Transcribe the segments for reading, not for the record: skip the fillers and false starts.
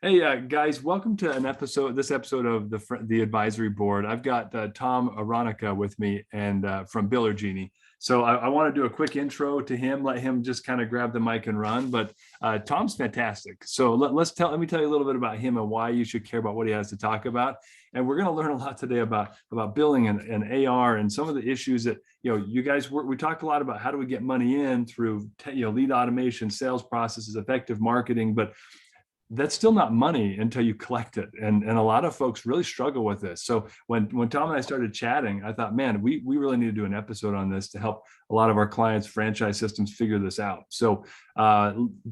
Hey guys, welcome to this episode of the advisory board. I've got Tom Aronica with me and from Biller Genie. So I want to do a quick intro to him, let him just kind of grab the mic and run. But Tom's fantastic. So let me tell you a little bit about him and why you should care about what he has to talk about. And we're going to learn a lot today about billing and AR and some of the issues that you guys we talked a lot about how do we get money in through lead automation, sales processes, effective marketing, but that's still not money until you collect it. And a lot of folks really struggle with this. So when Tom and I started chatting, I thought, man, we really need to do an episode on this to help a lot of our clients' franchise systems figure this out. So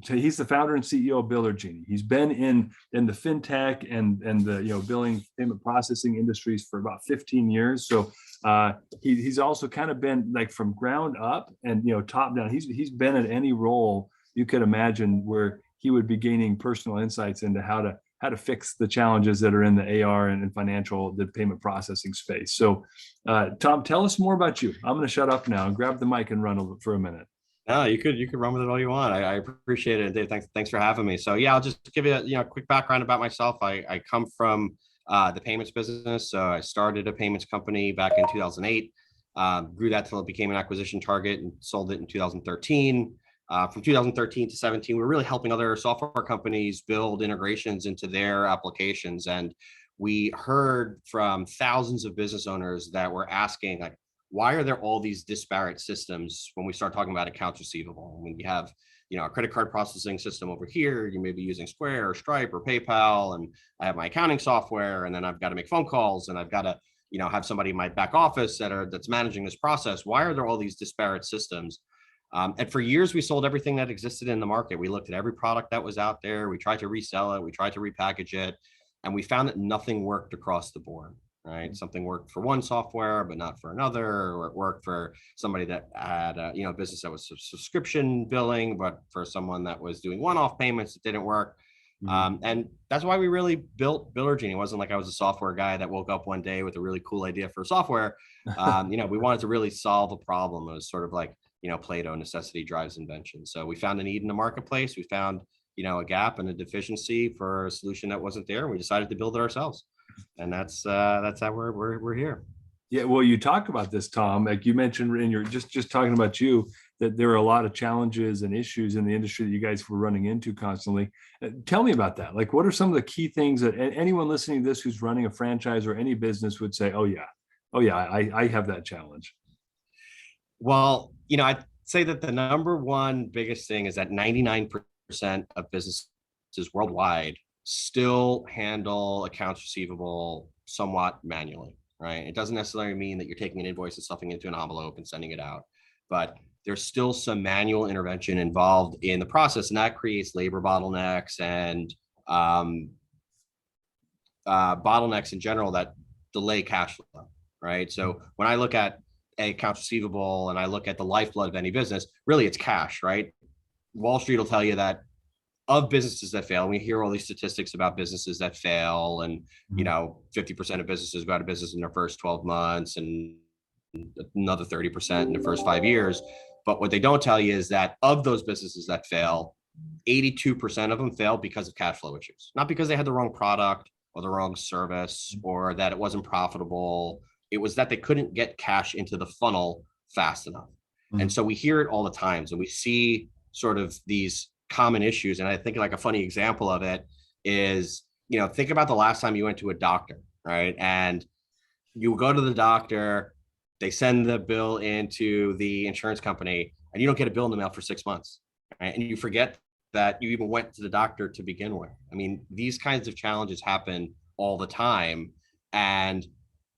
he's the founder and CEO of Biller Genie. He's been in the fintech and the billing payment processing industries for about 15 years. So he's also kind of been like from ground up and top down. He's been at any role you could imagine where he would be gaining personal insights into how to fix the challenges that are in the AR and the payment processing space. So, Tom, tell us more about you. I'm going to shut up now and grab the mic and run for a minute. No, you could run with it all you want. I appreciate it, Dave. Thanks for having me. So yeah, I'll just give you a quick background about myself. I come from the payments business. So I started a payments company back in 2008. Grew that till it became an acquisition target and sold it in 2013. From 2013 to 17, we're really helping other software companies build integrations into their applications. And we heard from thousands of business owners that were asking, like, why are there all these disparate systems when we start talking about accounts receivable? When you have, a credit card processing system over here, you may be using Square or Stripe or PayPal, and I have my accounting software, and then I've got to make phone calls, and I've got to, have somebody in my back office that's managing this process. Why are there all these disparate systems? And for years, we sold everything that existed in the market. We looked at every product that was out there. We tried to resell it. We tried to repackage it. And we found that nothing worked across the board, right? Something worked for one software, but not for another, or it worked for somebody that had a business that was subscription billing, but for someone that was doing one-off payments, it didn't work. And that's why we really built Biller Genie. It wasn't like I was a software guy that woke up one day with a really cool idea for software. We wanted to really solve a problem. It was sort of like, Plato, necessity drives invention. So we found a need in the marketplace. We found, a gap and a deficiency for a solution that wasn't there. And we decided to build it ourselves. And that's how we're here. Yeah, well, you talk about this, Tom, like you mentioned in your just talking about you, that there are a lot of challenges and issues in the industry that you guys were running into constantly. Tell me about that. Like, what are some of the key things that anyone listening to this who's running a franchise or any business would say, oh yeah, I have that challenge? Well, I'd say that the number one biggest thing is that 99% of businesses worldwide still handle accounts receivable somewhat manually, right? It doesn't necessarily mean that you're taking an invoice and stuffing it into an envelope and sending it out, but there's still some manual intervention involved in the process, and that creates labor bottlenecks and bottlenecks in general that delay cash flow, right? So when I look at accounts receivable and I look at the lifeblood of any business, really it's cash, right? Wall Street will tell you that of businesses that fail, and we hear all these statistics about businesses that fail, and 50% of businesses go out of business in their first 12 months and another 30% in the first 5 years. But what they don't tell you is that of those businesses that fail, 82% of them fail because of cash flow issues, not because they had the wrong product or the wrong service or that it wasn't profitable. It was that they couldn't get cash into the funnel fast enough. And so we hear it all the time. So we see sort of these common issues. And I think like a funny example of it is, think about the last time you went to a doctor, right? And you go to the doctor, they send the bill into the insurance company, and you don't get a bill in the mail for 6 months, right? And you forget that you even went to the doctor to begin with. I mean, these kinds of challenges happen all the time. And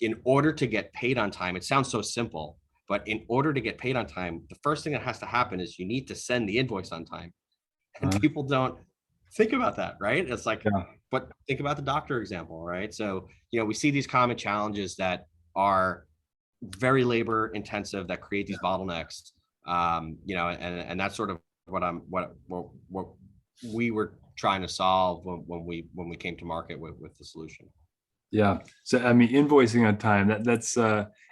in order to get paid on time, it sounds so simple, but in order to get paid on time, the first thing that has to happen is you need to send the invoice on time. And people don't think about that, right? It's like, but think about the doctor example, right? So, we see these common challenges that are very labor intensive that create these bottlenecks, and that's sort of what we were trying to solve when we came to market with the solution. Yeah. So, I mean, invoicing on time, that's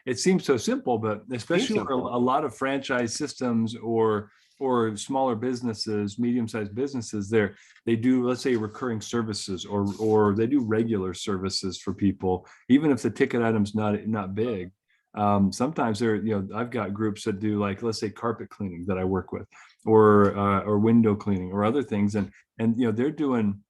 it seems so simple, but especially for a lot of franchise systems or or smaller businesses, medium-sized businesses, they do, let's say, recurring services, or they do regular services for people, even if the ticket item's not big. Sometimes I've got groups that do, like, let's say, carpet cleaning that I work with, or window cleaning or other things, and they're doing.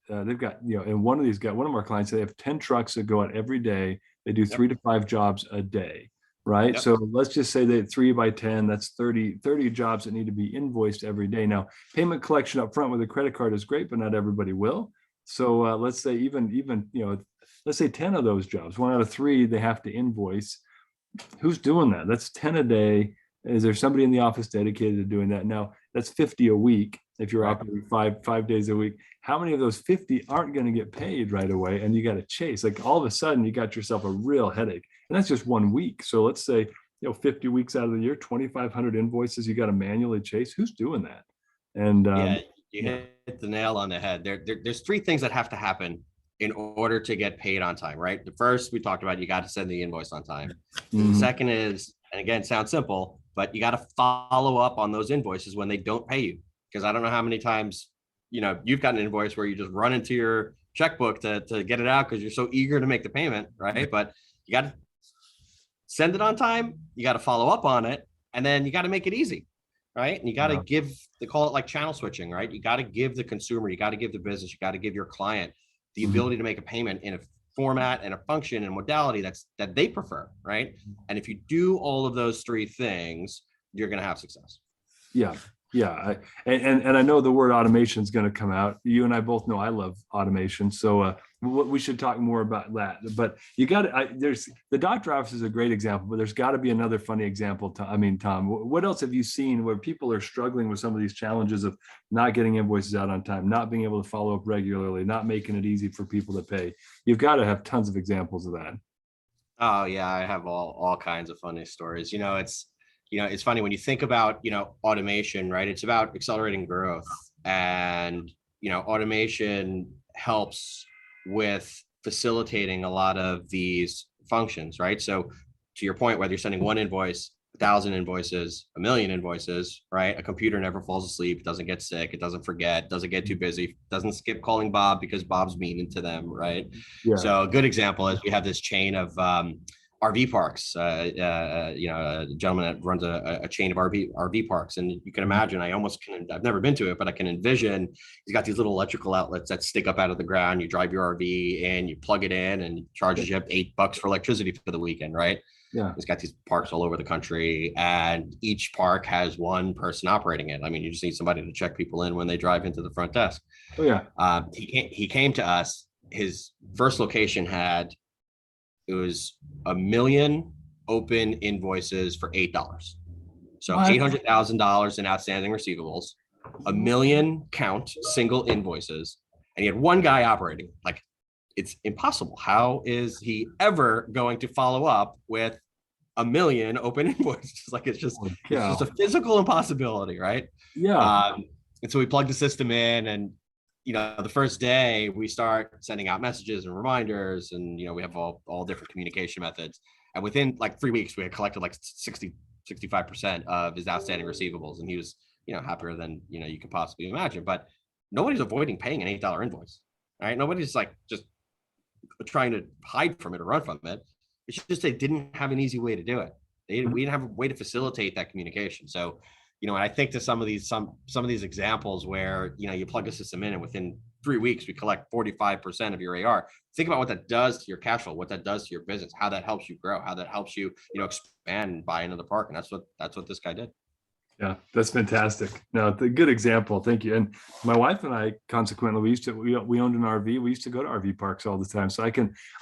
They've got, and one of our clients, they have 10 trucks that go out every day. They do 3 to 5 jobs a day, right? Yep. So let's just say that 3 by 10, that's 30 jobs that need to be invoiced every day. Now, payment collection up front with a credit card is great, but not everybody will. So let's say even let's say 10 of those jobs, 1 out of 3, they have to invoice. Who's doing that? That's 10 a day. Is there somebody in the office dedicated to doing that? Now, that's 50 a week if you're operating five days a week. How many of those 50 aren't going to get paid right away? And you got to chase. Like, all of a sudden, you got yourself a real headache. And that's just 1 week. So let's say, 50 weeks out of the year, 2,500 invoices you got to manually chase. Who's doing that? And you hit the nail on the head. There's 3 things that have to happen in order to get paid on time, right? The first, we talked about, you got to send the invoice on time. The second is, and again, sounds simple, but you got to follow up on those invoices when they don't pay you. Because I don't know how many times, you've got an invoice where you just run into your checkbook to get it out because you're so eager to make the payment, right? But you got to send it on time, you got to follow up on it, and then you got to make it easy, right? And you got to they call it like channel switching, right? You got to give the consumer, you got to give the business, you got to give your client the ability to make a payment in a format and a function and modality that they prefer, right? And if you do all of those 3 things, you're going to have success. Yeah. And I know the word automation is going to come out. You and I both know I love automation. So we should talk more about that. But you got to, there's the doctor office is a great example, but there's got to be another funny example. Tom, what else have you seen where people are struggling with some of these challenges of not getting invoices out on time, not being able to follow up regularly, not making it easy for people to pay? You've got to have tons of examples of that. Oh yeah, I have all kinds of funny stories. It's funny when you think about, automation, right? It's about accelerating growth, and, automation helps with facilitating a lot of these functions, right? So to your point, whether you're sending 1 invoice, 1,000 invoices, 1,000,000 invoices, right? A computer never falls asleep, doesn't get sick, it doesn't forget, doesn't get too busy, doesn't skip calling Bob because Bob's mean to them, right? Yeah. So a good example is we have this chain of RV parks, a gentleman that runs a chain of RV parks. And you can imagine, I've never been to it, but I can envision he's got these little electrical outlets that stick up out of the ground. You drive your RV and you plug it in and it charges you up $8 for electricity for the weekend, right? Yeah. He's got these parks all over the country, and each park has 1 person operating it. I mean, you just need somebody to check people in when they drive into the front desk. Oh yeah. He came to us. His first location it was 1 million open invoices for $8. So $800,000 in outstanding receivables, 1 million count single invoices, and he had 1 guy operating. Like, it's impossible. How is he ever going to follow up with 1 million open invoices? Like, it's just a physical impossibility, right? Yeah. And so we plugged the system in, and the first day we start sending out messages and reminders, and we have all different communication methods. And within like 3 weeks, we had collected like 65% of his outstanding receivables, and he was happier than you could possibly imagine. But nobody's avoiding paying an $8 invoice, right? Nobody's like just trying to hide from it or run from it. It's just they didn't have an easy way to do it. We didn't have a way to facilitate that communication. So, I think to some of these examples where, you plug a system in and within 3 weeks, we collect 45% of your AR. Think about what that does to your cash flow, what that does to your business, how that helps you grow, how that helps you, expand and buy another park. And that's what this guy did. Yeah, that's fantastic. No, it's a good example. Thank you. And my wife and I, consequently, we owned an RV. We used to go to RV parks all the time. So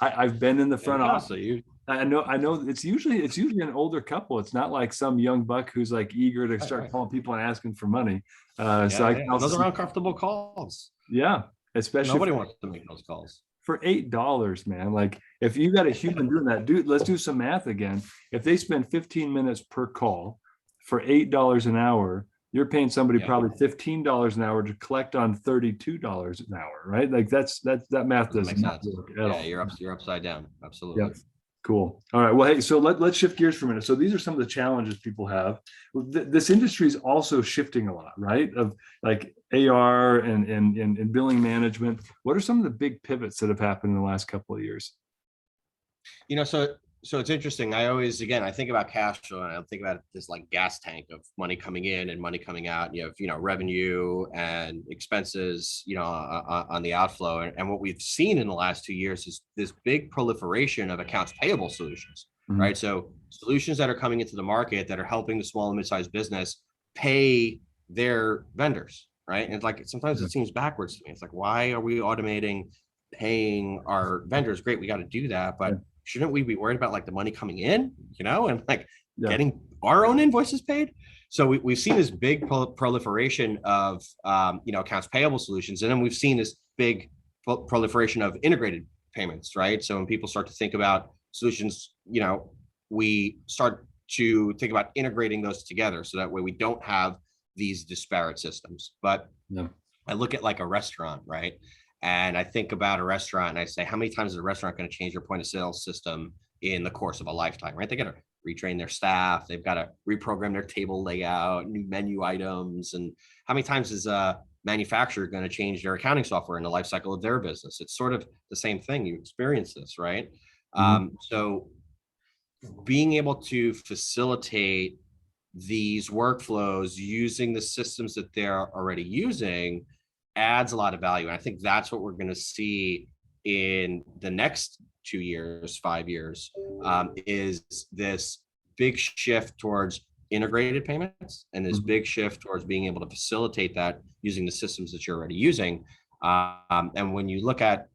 I've been in the front office. I know it's usually an older couple. It's not like some young buck who's like eager to start calling people and asking for money. Those are uncomfortable calls. Yeah, especially nobody wants to make those calls for $8, man. Like, if you got a human doing that, dude, let's do some math again. If they spend 15 minutes per call for $8 an hour, you're paying somebody probably $15 an hour to collect on $32 an hour, right? Like that math doesn't make sense at all. You're upside down. Absolutely. Cool. All right. Well, hey, so let's shift gears for a minute. So these are some of the challenges people have. This industry is also shifting a lot, right? Of like AR and billing management. What are some of the big pivots that have happened in the last couple of years? So it's interesting. I always, again, I think about cash flow and I think about this like gas tank of money coming in and money coming out. You have, revenue and expenses, on the outflow. And what we've seen in the last 2 years is this big proliferation of accounts payable solutions, right? So solutions that are coming into the market that are helping the small and mid-sized business pay their vendors, right? And it's like, sometimes it seems backwards to me. It's like, why are we automating paying our vendors? Great, we got to do that, but shouldn't we be worried about like the money coming in, and like getting our own invoices paid? So we've seen this big proliferation of, accounts payable solutions. And then we've seen this big proliferation of integrated payments, right? So when people start to think about solutions, we start to think about integrating those together. So that way we don't have these disparate systems. But I look at like a restaurant, right? And I think about a restaurant and I say, how many times is a restaurant going to change their point of sale system in the course of a lifetime, right? They got to retrain their staff. They've got to reprogram their table layout, new menu items. And how many times is a manufacturer going to change their accounting software in the life cycle of their business? It's sort of the same thing. You experience this, right? So being able to facilitate these workflows using the systems that they're already using adds a lot of value. And I think that's what we're going to see in the next 2 years, 5 years, is this big shift towards integrated payments and this big shift towards being able to facilitate that using the systems that you're already using. And when you look at,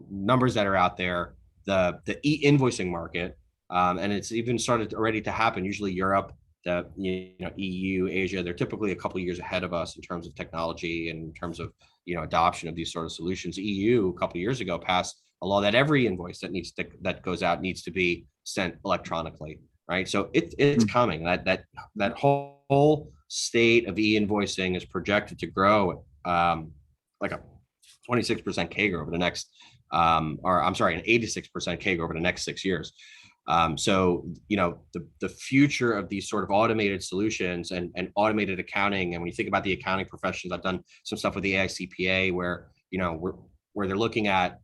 numbers that are out there, the e-invoicing market, and it's even started already to happen. Usually Europe, the EU, Asia, they're typically a couple of years ahead of us in terms of technology and in terms of adoption of these sort of solutions. EU a couple of years ago passed a law that every invoice that goes out needs to be sent electronically, right? So it's coming. That whole state of e-invoicing is projected to grow like a 26% CAGR over the next, an 86% CAGR over the next 6 years. So, the future of these sort of automated solutions and automated accounting. And when you think about the accounting professions, I've done some stuff with the AICPA where, where they're looking at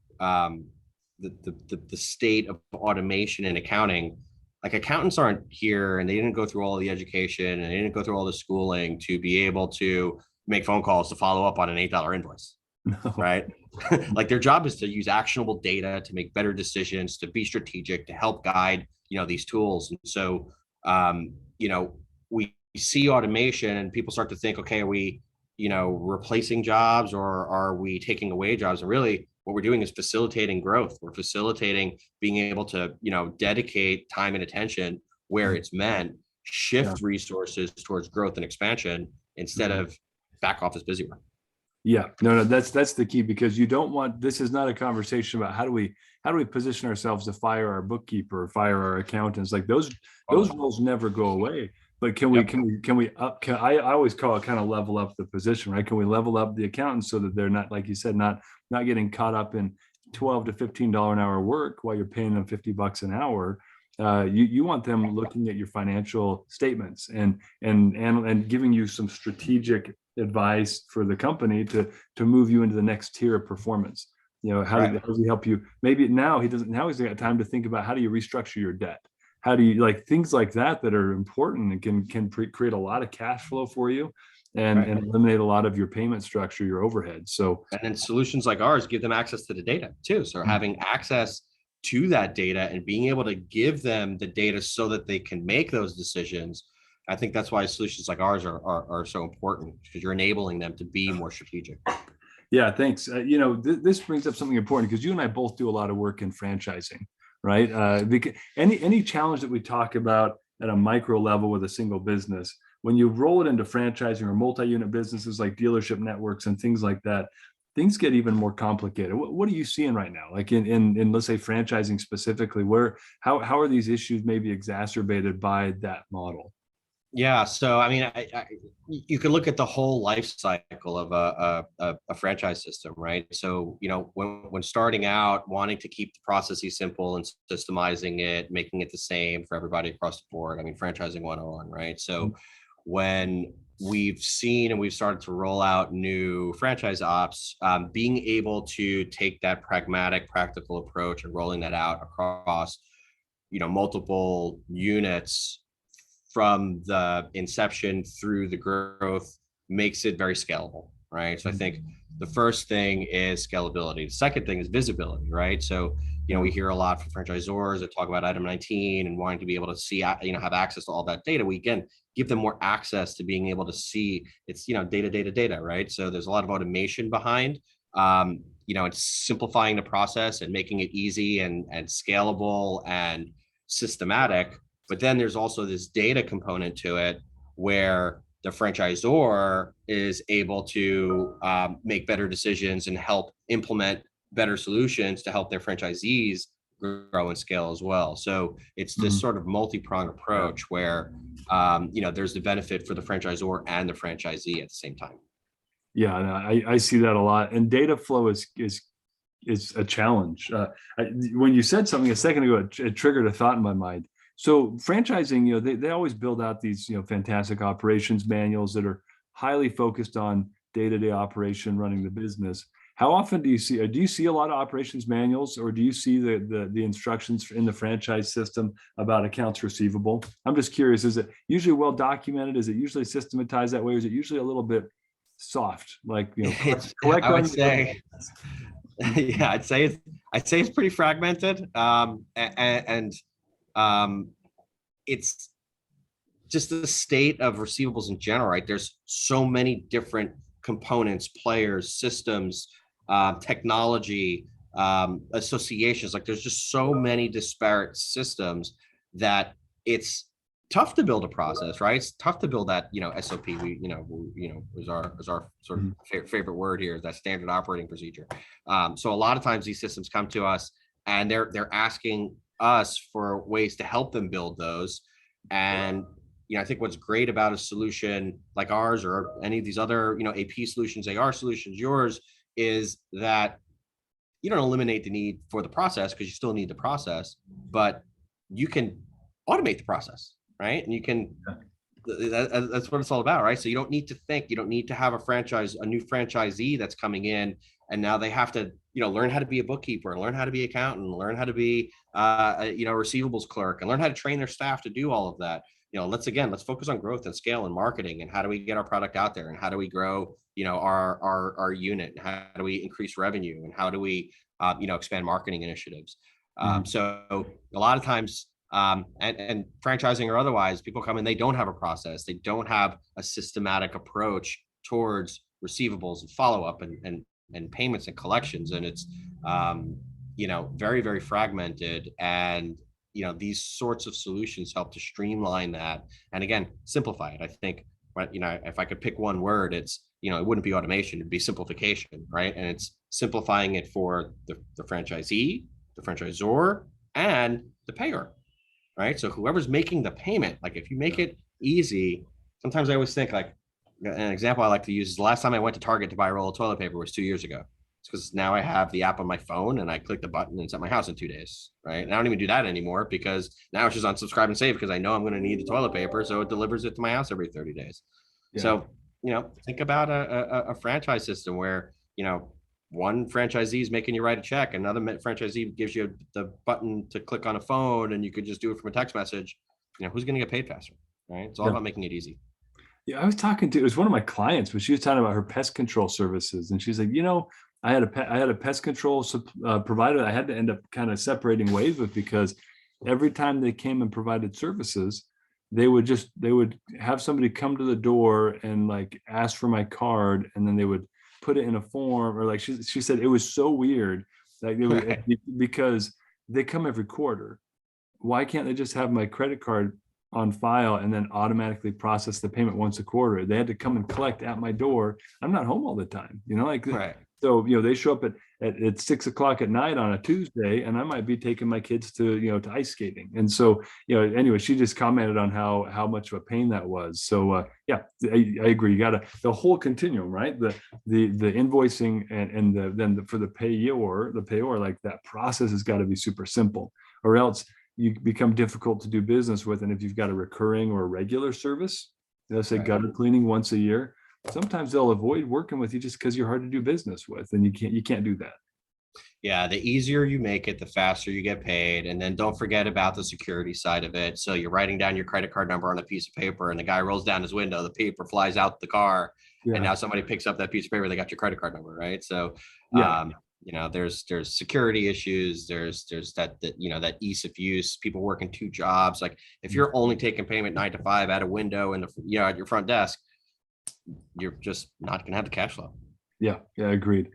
the state of automation in accounting. Like accountants aren't here and they didn't go through all the education and they didn't go through all the schooling to be able to make phone calls to follow up on an $8 invoice. No. Right? Like their job is to use actionable data to make better decisions, to be strategic, to help guide, these tools. And so, we see automation and people start to think, okay, are we, replacing jobs or are we taking away jobs? And really what we're doing is facilitating growth. We're facilitating being able to, dedicate time and attention where it's meant, shift resources towards growth and expansion instead of back office busy work. Yeah, no, that's the key, because you don't want, this is not a conversation about how do we position ourselves to fire our bookkeeper or fire our accountants. Like those roles never go away. But can we I always call it kind of level up the position, right? Can we level up the accountants so that they're not, like you said, not getting caught up in $12 to $15 an hour work while you're paying them $50 an hour? You want them looking at your financial statements and giving you some strategic advice for the company to move you into the next tier of performance. How does he help you? Maybe now he's got time to think about how do you restructure your debt? How do you, like, things like that are important and can create a lot of cash flow for you and eliminate a lot of your payment structure, your overhead. So, and then solutions like ours give them access to the data too. So having access to that data and being able to give them the data so that they can make those decisions. I think that's why solutions like ours are so important, because you're enabling them to be more strategic. Yeah, thanks. This brings up something important, because you and I both do a lot of work in franchising, right? Because any challenge that we talk about at a micro level with a single business, when you roll it into franchising or multi-unit businesses like dealership networks and things like that, things get even more complicated. What are you seeing right now? Like in let's say franchising specifically, how are these issues maybe exacerbated by that model? Yeah, so I mean, you could look at the whole life cycle of a franchise system, right? So when starting out, wanting to keep the processes simple and systemizing it, making it the same for everybody across the board. I mean, franchising 101, right? So when we've seen and we've started to roll out new franchise ops, being able to take that pragmatic, practical approach and rolling that out across multiple units from the inception through the growth makes it very scalable, right? So I think the first thing is scalability. The second thing is visibility, right? So we hear a lot from franchisors that talk about item 19 and wanting to be able to see, have access to all that data. We again give them more access to being able to see it's data, right? So there's a lot of automation behind. It's simplifying the process and making it easy and scalable and systematic. But then there's also this data component to it where the franchisor is able to make better decisions and help implement better solutions to help their franchisees grow and scale as well. So it's this sort of multi-pronged approach where there's the benefit for the franchisor and the franchisee at the same time. Yeah, I see that a lot. And data flow is a challenge. When you said something a second ago, it triggered a thought in my mind. So franchising, they always build out these, fantastic operations manuals that are highly focused on day-to-day operation, running the business. How often do you see a lot of operations manuals, or do you see the instructions in the franchise system about accounts receivable? I'm just curious, is it usually well documented? Is it usually systematized that way? Or is it usually a little bit soft, like, collect I would on say, yeah, I'd say it's pretty fragmented. And it's just the state of receivables in general, right? There's so many different components, players, systems, technology, associations. Like there's just so many disparate systems that it's tough to build a process, right? It's tough to build that, SOP. Is our sort of favorite word here, that standard operating procedure. So a lot of times these systems come to us and they're asking us for ways to help them build those. And I think what's great about a solution like ours or any of these other, AP solutions, AR solutions, yours, is that you don't eliminate the need for the process, because you still need the process, but you can automate the process, right? And you can, that's what it's all about, right? So you don't need to think, you don't need to have a new franchisee that's coming in, and now they have to, learn how to be a bookkeeper, learn how to be accountant, learn how to be, a receivables clerk, and learn how to train their staff to do all of that. Let's focus on growth and scale and marketing, and how do we get our product out there, and how do we grow, our unit, and how do we increase revenue, and how do we, expand marketing initiatives. So a lot of times, and franchising or otherwise, people come in, they don't have a process, they don't have a systematic approach towards receivables and follow-up and payments and collections, and it's very, very fragmented. And these sorts of solutions help to streamline that, and again, simplify it. I think, but if I could pick one word, it's it wouldn't be automation, it'd be simplification, right? And it's simplifying it for the franchisee, the franchisor, and the payer, right? So whoever's making the payment, like if you make it easy, sometimes I always think, like, an example I like to use is the last time I went to Target to buy a roll of toilet paper was 2 years ago. It's because now I have the app on my phone and I click the button and it's at my house in 2 days, right? And I don't even do that anymore, because now it's just on subscribe and save, because I know I'm going to need the toilet paper, so it delivers it to my house every 30 days. Yeah. So, think about a franchise system where, one franchisee is making you write a check, another franchisee gives you the button to click on a phone, and you could just do it from a text message. Who's going to get paid faster, right? It's all about making it easy. Yeah, I was talking to, it was one of my clients, but she was talking about her pest control services, and she's like, I had a pest control provider I had to end up kind of separating ways with, because every time they came and provided services, they would have somebody come to the door and like ask for my card, and then they would put it in a form, or like she said, it was so weird, like because they come every quarter. Why can't they just have my credit card on file and then automatically process the payment once a quarter? They had to come and collect at my door. I'm not home all the time, Right. So, they show up at 6 o'clock at night on a Tuesday, and I might be taking my kids to ice skating. And so, anyway, she just commented on how much of a pain that was. So, yeah, I agree. You got the whole continuum, right? The invoicing and for the payor, like that process has got to be super simple, or else you become difficult to do business with. And if you've got a recurring or a regular service, let's say gutter cleaning once a year, sometimes they'll avoid working with you just because you're hard to do business with, and you can't do that. Yeah, the easier you make it, the faster you get paid. And then don't forget about the security side of it. So you're writing down your credit card number on a piece of paper, and the guy rolls down his window, the paper flies out the car, and now somebody picks up that piece of paper, they got your credit card number, right? So there's security issues, there's that ease of use, people working two jobs. Like if you're only taking payment 9 to 5 at a window and at your front desk, you're just not going to have the cash flow. Yeah, agreed.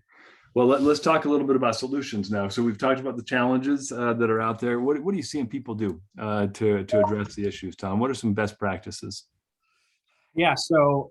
Well, let's talk a little bit about solutions now. So we've talked about the challenges that are out there. What are you seeing people do to address the issues, Tom? What are some best practices? Yeah, so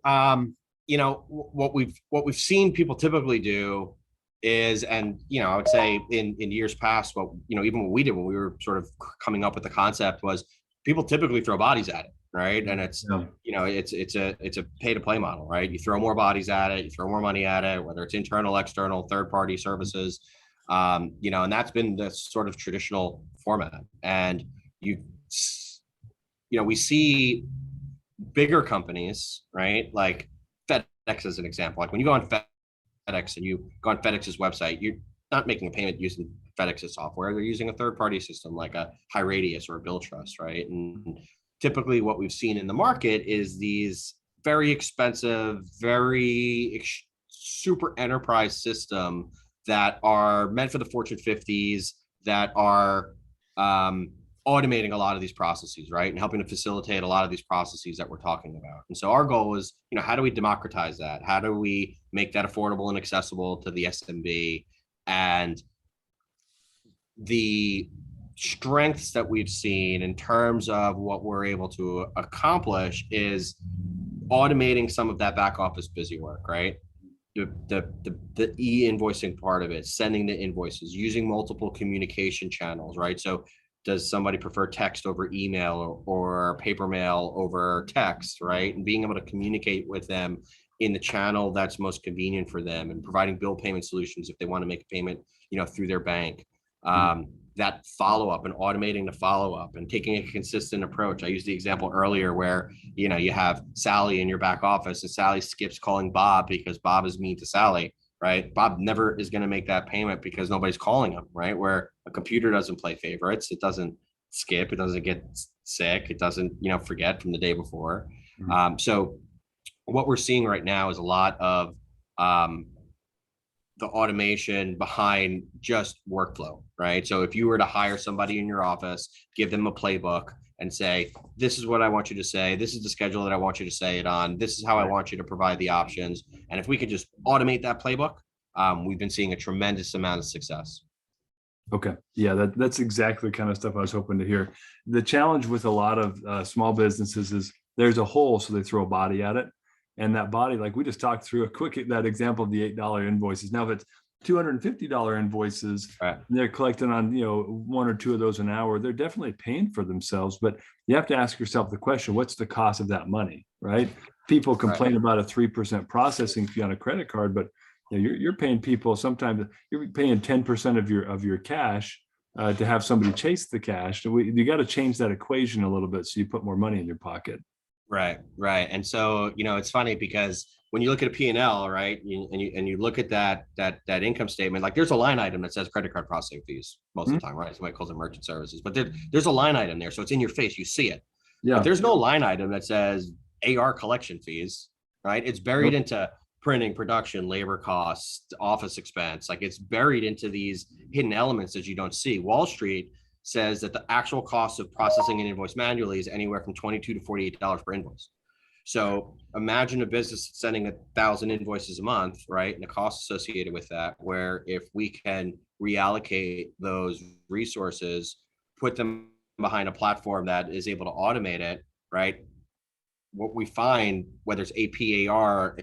what we've seen people typically do is, and I would say in years past, even what we did when we were sort of coming up with the concept was people typically throw bodies at it. Right. And it's a pay to play model, right? You throw more bodies at it, you throw more money at it, whether it's internal, external, third party services, and that's been the sort of traditional format. And we see bigger companies, right? Like FedEx as an example. Like when you go on FedEx and you go on FedEx's website, you're not making a payment using FedEx's software. They're using a third party system like a High Radius or a Bill Trust, right? And typically what we've seen in the market is these very expensive, super enterprise system that are meant for the Fortune 50s that are automating a lot of these processes, right? And helping to facilitate a lot of these processes that we're talking about. And so our goal is, how do we democratize that? How do we make that affordable and accessible to the SMB? And the strengths that we've seen in terms of what we're able to accomplish is automating some of that back office busy work, right? The e-invoicing part of it, sending the invoices, using multiple communication channels, right? So does somebody prefer text over email or paper mail over text, right? And being able to communicate with them in the channel that's most convenient for them, and providing bill payment solutions if they want to make a payment, through their bank. That follow-up and automating the follow-up and taking a consistent approach. I used the example earlier where, you have Sally in your back office and Sally skips calling Bob because Bob is mean to Sally, right? Bob never is going to make that payment because nobody's calling him, right? Where a computer doesn't play favorites. It doesn't skip. It doesn't get sick. It doesn't, forget from the day before. So what we're seeing right now is a lot of the automation behind just workflow, right? So if you were to hire somebody in your office, give them a playbook and say, this is what I want you to say. This is the schedule that I want you to say it on. This is how I want you to provide the options. And if we could just automate that playbook, we've been seeing a tremendous amount of success. Okay. Yeah, that's exactly the kind of stuff I was hoping to hear. The challenge with a lot of small businesses is there's a hole, so they throw a body at it. And that body, like we just talked through that example of the $8 invoices. Now, if it's $250 invoices, right, and they're collecting on, 1 or 2 of those an hour, they're definitely paying for themselves. But you have to ask yourself the question, what's the cost of that money, right? People complain about a 3% processing fee on a credit card, but you're paying people, sometimes you're paying 10% of your cash to have somebody chase the cash. So you got to change that equation a little bit so you put more money in your pocket. Right. And so, it's funny because when you look at a P&L, right, and you look at that income statement, like there's a line item that says credit card processing fees most of the time, right? Somebody calls it merchant services, but there's a line item there. So it's in your face, you see it. Yeah. But there's no line item that says AR collection fees, right? It's buried into printing, production, labor costs, office expense. Like it's buried into these hidden elements that you don't see. Wall Street says that the actual cost of processing an invoice manually is anywhere from $22 to $48 per invoice. So imagine a business sending 1,000 invoices a month, right? And the cost associated with that, where if we can reallocate those resources, put them behind a platform that is able to automate it, right? What we find, whether it's APAR,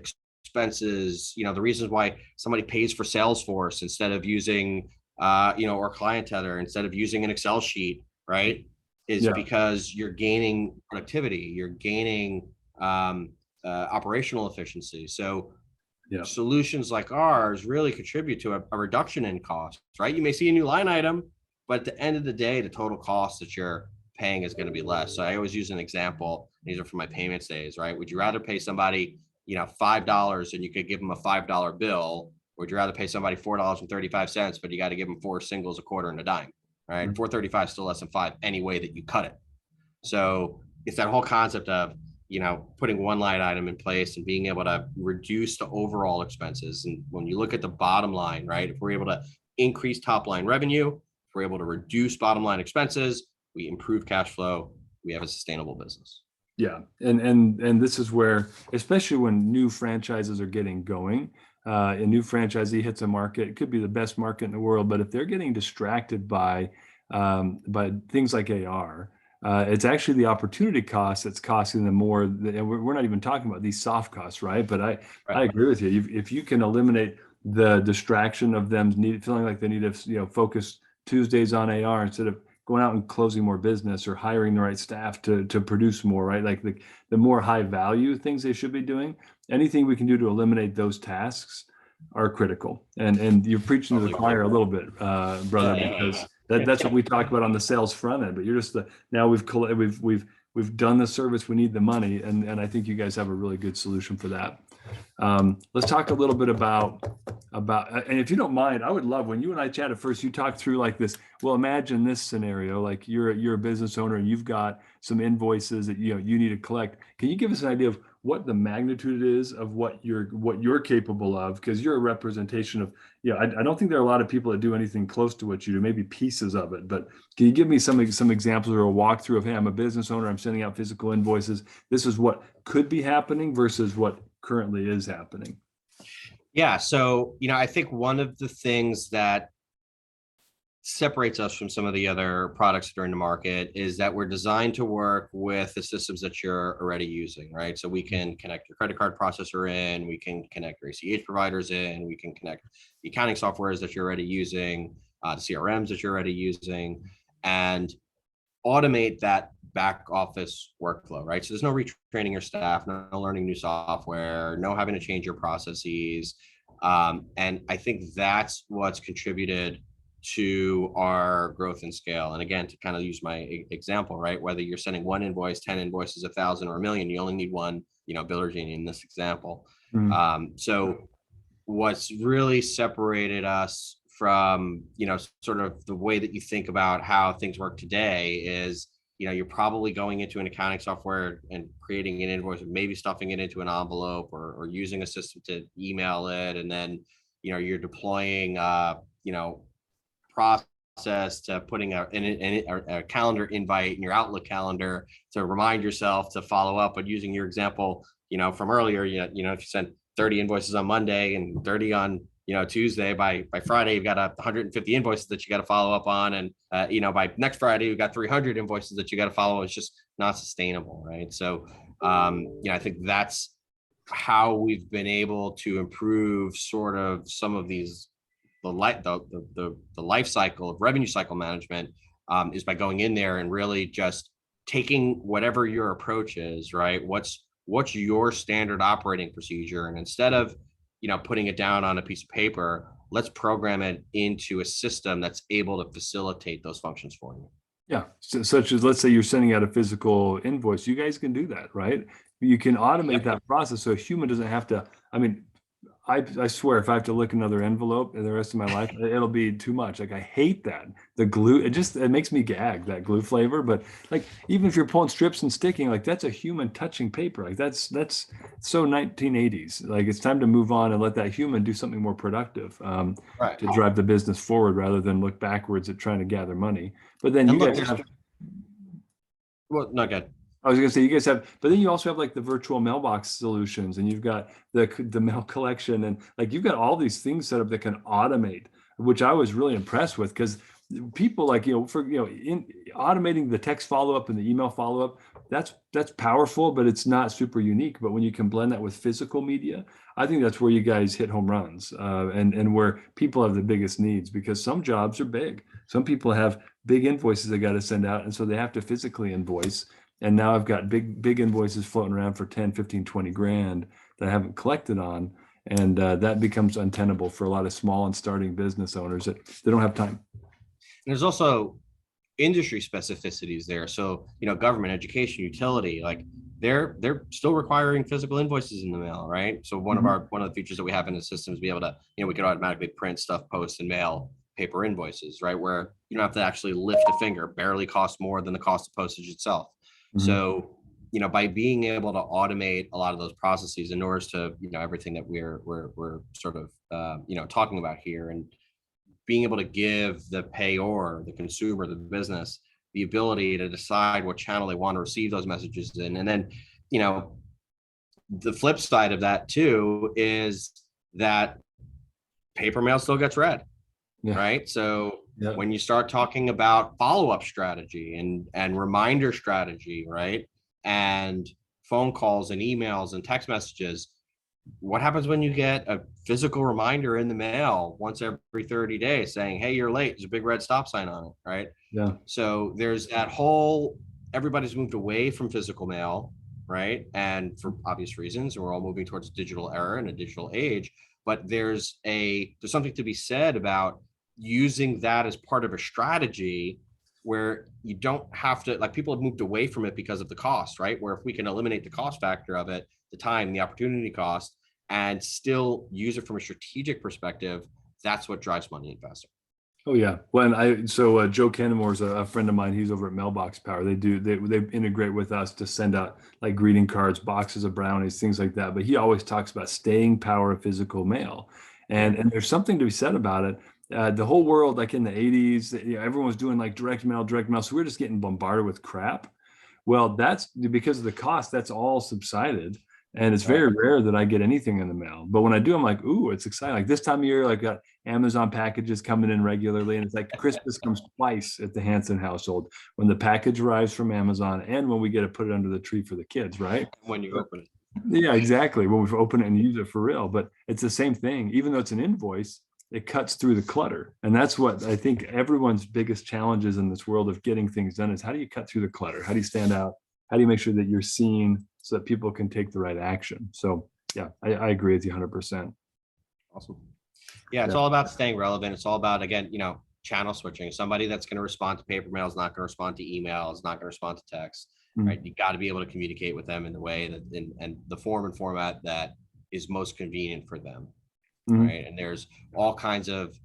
expenses, the reasons why somebody pays for Salesforce instead of using, or ClientTether instead of using an Excel sheet, right? Is because you're gaining productivity, you're gaining operational efficiency. So solutions like ours really contribute to a reduction in costs, right? You may see a new line item, but at the end of the day, the total cost that you're paying is going to be less. So I always use an example. These are from my payments days, right? Would you rather pay somebody, $5 and you could give them a $5 bill? Or would you rather pay somebody $4.35, but you got to give them 4 singles, a quarter, and a dime, right? Mm-hmm. $4.35 is still less than 5 any way that you cut it. So it's that whole concept of, putting one line item in place and being able to reduce the overall expenses. And when you look at the bottom line, right, if we're able to increase top line revenue, if we're able to reduce bottom line expenses, we improve cash flow, we have a sustainable business. Yeah. And this is where, especially when new franchises are getting going, a new franchisee hits a market, it could be the best market in the world, but if they're getting distracted by things like AR, it's actually the opportunity cost that's costing them more. And we're not even talking about these soft costs, right? But I agree with you. If you can eliminate the distraction of them feeling like they need to focus Tuesdays on AR instead of going out and closing more business or hiring the right staff to produce more, right? Like the more high value things they should be doing, anything we can do to eliminate those tasks are critical. And you're preaching to the choir a little bit, brother, because that's what we talk about on the sales front end. But you're just now we've done the service, we need the money, and I think you guys have a really good solution for that. Let's talk a little bit about, and if you don't mind, I would love when you and I chatted first, you talked through like this. Well, imagine this scenario, like you're a business owner and you've got some invoices that you need to collect. Can you give us an idea of what the magnitude is of what you're capable of? Because you're a representation of, I don't think there are a lot of people that do anything close to what you do, maybe pieces of it. But can you give me some examples or a walkthrough of, hey, I'm a business owner, I'm sending out physical invoices. This is what could be happening versus what currently is happening. Yeah. So, I think one of the things that separates us from some of the other products that are in the market is that we're designed to work with the systems that you're already using, right? So we can connect your credit card processor in, we can connect your ACH providers in, we can connect the accounting softwares that you're already using, the CRMs that you're already using, and automate that back office workflow, right? So there's no retraining your staff, no learning new software, no having to change your processes. And I think that's what's contributed to our growth and scale. And again, to kind of use my example, right? Whether you're sending one invoice, 10 invoices, 1,000 or 1,000,000, you only need one, Biller Genie in this example. Mm-hmm. So what's really separated us from, sort of the way that you think about how things work today is, you're probably going into an accounting software and creating an invoice and maybe stuffing it into an envelope or using a system to email it. And then, you're deploying, process to putting a calendar invite in your Outlook calendar to remind yourself to follow up. But using your example, from earlier, if you send 30 invoices on Monday and 30 on Tuesday, by Friday you've got 150 invoices that you got to follow up on, and by next Friday you've got 300 invoices that you got to follow. It's just not sustainable, right? So I think that's how we've been able to improve sort of some of these the life cycle of revenue cycle management, is by going in there and really just taking whatever your approach is, right? What's your standard operating procedure, and instead of putting it down on a piece of paper, let's program it into a system that's able to facilitate those functions for you. Yeah, so, such as, let's say you're sending out a physical invoice, you guys can do that, right? You can automate that process so a human doesn't have to. I mean, I swear, if I have to lick another envelope in the rest of my life, it'll be too much. Like, I hate that. The glue, it makes me gag, that glue flavor. But like, even if you're pulling strips and sticking, like, that's a human touching paper. Like, that's so 1980s. Like, it's time to move on and let that human do something more productive, right, to drive the business forward rather than look backwards at trying to gather money. But then guys have. Well, not good. I was going to say, you guys have, but then you also have like the virtual mailbox solutions, and you've got the mail collection, and like you've got all these things set up that can automate, which I was really impressed with, because people like, in automating the text follow-up and the email follow-up, that's powerful, but it's not super unique. But when you can blend that with physical media, I think that's where you guys hit home runs, and where people have the biggest needs, because some jobs are big. Some people have big invoices they got to send out, and so they have to physically invoice. And now I've got big invoices floating around for 10, 15, 20 grand that I haven't collected on. And that becomes untenable for a lot of small and starting business owners that they don't have time. There's also industry specificities there. So, government, education, utility, like they're still requiring physical invoices in the mail, right? So one of the features that we have in the system is be able to, we can automatically print stuff, post, and mail paper invoices, right? Where you don't have to actually lift a finger, barely costs more than the cost of postage itself. So, by being able to automate a lot of those processes in order to, everything that we're sort of, talking about here, and being able to give the payor, the consumer, the business, the ability to decide what channel they want to receive those messages in. And then, the flip side of that too is that paper mail still gets read, right? So when you start talking about follow-up strategy and reminder strategy, right? And phone calls and emails and text messages, what happens when you get a physical reminder in the mail once every 30 days saying, hey, you're late, there's a big red stop sign on it, right? So there's that whole, everybody's moved away from physical mail, right? And for obvious reasons, we're all moving towards a digital era and a digital age, but there's something to be said about using that as part of a strategy where you don't have to, like, people have moved away from it because of the cost, right? Where if we can eliminate the cost factor of it, the time, the opportunity cost, and still use it from a strategic perspective, that's what drives money investing. Oh yeah. Well, Joe Kennemore's a friend of mine. He's over at Mailbox Power. They integrate with us to send out like greeting cards, boxes of brownies, things like that. But he always talks about staying power of physical mail, and there's something to be said about it. The whole world, like in the 80s, everyone was doing like direct mail. So we're just getting bombarded with crap. Well, that's because of the cost. That's all subsided. And it's very rare that I get anything in the mail. But when I do, I'm like, ooh, it's exciting. Like this time of year, I've got Amazon packages coming in regularly. And it's like Christmas comes twice at the Hanson household, when the package arrives from Amazon and when we get to put it under the tree for the kids, right? When you open it. Yeah, exactly. When we open it and use it for real. But it's the same thing. Even though it's an invoice, it cuts through the clutter. And that's what I think everyone's biggest challenges in this world of getting things done is, how do you cut through the clutter? How do you stand out? How do you make sure that you're seen so that people can take the right action? So yeah, I agree with you 100%. Awesome. Yeah, it's all about staying relevant. It's all about, again, channel switching. Somebody that's going to respond to paper mail is not going to respond to email, is not going to respond to text, right? You got to be able to communicate with them in the way that, and the form and format that is most convenient for them, right? And there's all kinds of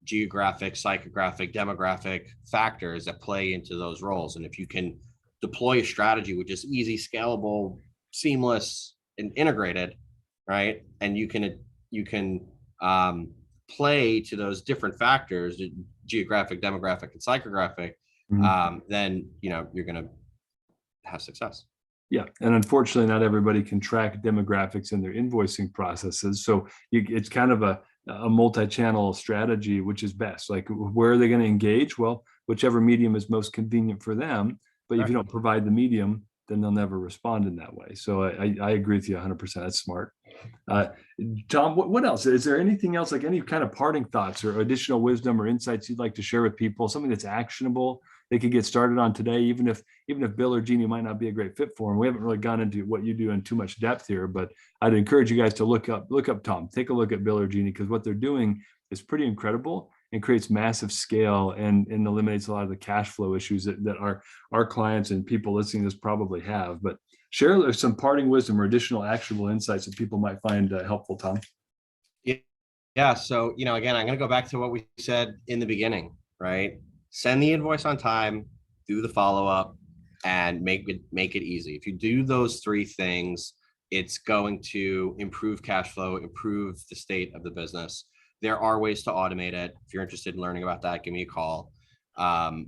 geographic, psychographic, demographic factors that play into those roles. And if you can deploy a strategy which is easy, scalable, seamless, and integrated, right? And you can play to those different factors, geographic, demographic, and psychographic, then you're going to have success. Yeah, and unfortunately, not everybody can track demographics in their invoicing processes. So it's kind of a multi-channel strategy, which is best. Like, where are they going to engage? Well, whichever medium is most convenient for them. But if you don't provide the medium, then they'll never respond in that way. So I agree with you 100%. That's smart. Tom, what else? Is there anything else, like any kind of parting thoughts or additional wisdom or insights you'd like to share with people? Something that's actionable they could get started on today, even if Biller Genie might not be a great fit for them. We haven't really gone into what you do in too much depth here, but I'd encourage you guys to look up Tom. Take a look at Biller Genie, because what they're doing is pretty incredible and creates massive scale and eliminates a lot of the cash flow issues that our clients and people listening to this probably have. But share some parting wisdom or additional actionable insights that people might find helpful, Tom. Yeah. So, again, I'm going to go back to what we said in the beginning, right? Send the invoice on time, do the follow-up, and make it easy. If you do those three things, it's going to improve cash flow, improve the state of the business. There are ways to automate it. If you're interested in learning about that, give me a call. And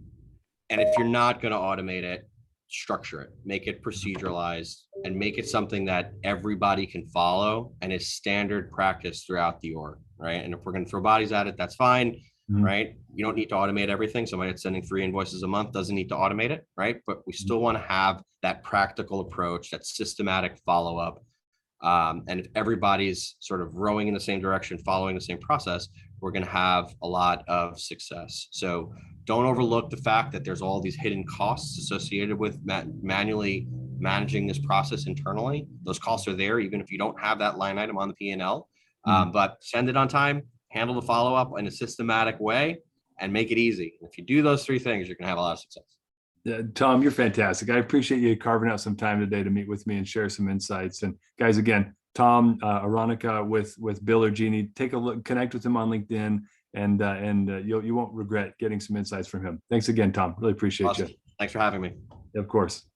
if you're not going to automate it, structure it, make it proceduralized, and make it something that everybody can follow and is standard practice throughout the org, right? And if we're going to throw bodies at it, that's fine, right? You don't need to automate everything. Somebody that's sending 3 invoices a month doesn't need to automate it, right? But we still want to have that practical approach, that systematic follow-up, And if everybody's sort of rowing in the same direction, following the same process, we're going to have a lot of success. So don't overlook the fact that there's all these hidden costs associated with manually managing this process internally. Those costs are there, even if you don't have that line item on the P&L. But send it on time, handle the follow-up in a systematic way, and make it easy. If you do those three things, you're going to have a lot of success. Tom, you're fantastic. I appreciate you carving out some time today to meet with me and share some insights. And guys, again, Tom Aronica with Biller Genie. Take a look, connect with him on LinkedIn, and you won't regret getting some insights from him. Thanks again, Tom. Really appreciate you. Thanks for having me. Of course.